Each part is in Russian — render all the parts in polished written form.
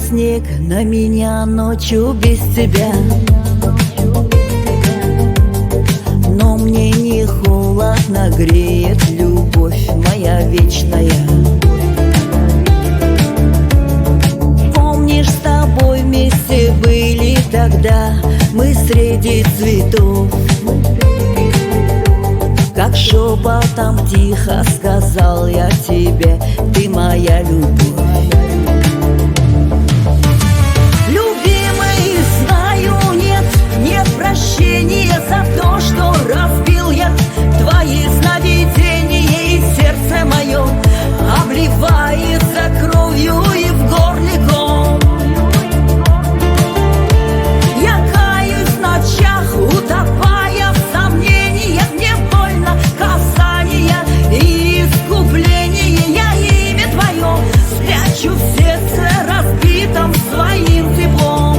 снег на меня ночью без тебя. Но мне не холодно греет любовь моя вечная. Помнишь, с тобой вместе были тогда мы среди цветов? Как шепотом тихо сказал я тебе: ты моя любовь. Любимый, знаю, нет прощения за то, что разбил я твои сновидения, и сердце мое обливается кровью и в горле ком. Я каюсь в ночах, утопая в сомнениях, мне больно касания и искупления. Я имя твое спрячу в сердце разбитом своим теплом.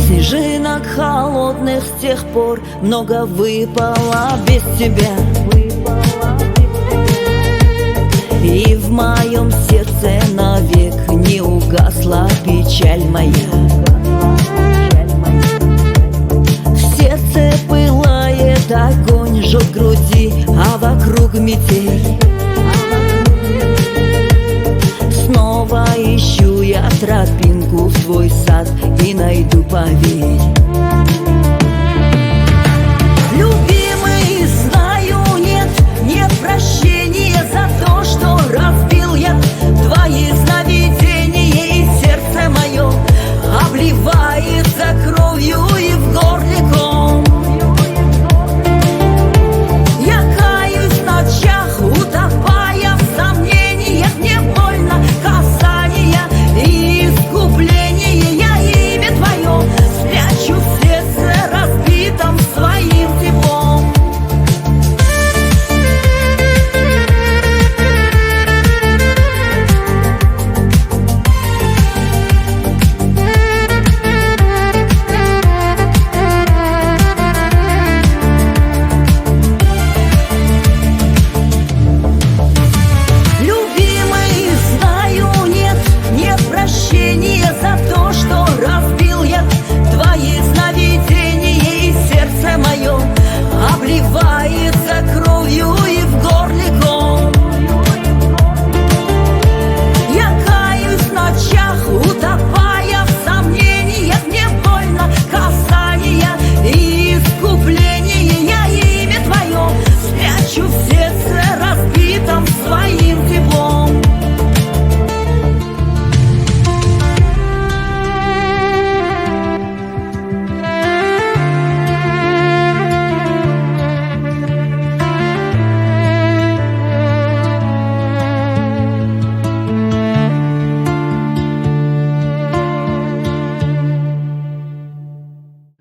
Снежинок холодных с тех пор много выпало без тебя. И в моем сердце навек не угасла печаль моя. В сердце пылает огонь, жжет груди, а вокруг метель. Снова ищу я тропинку в твой сад и найду, поверь.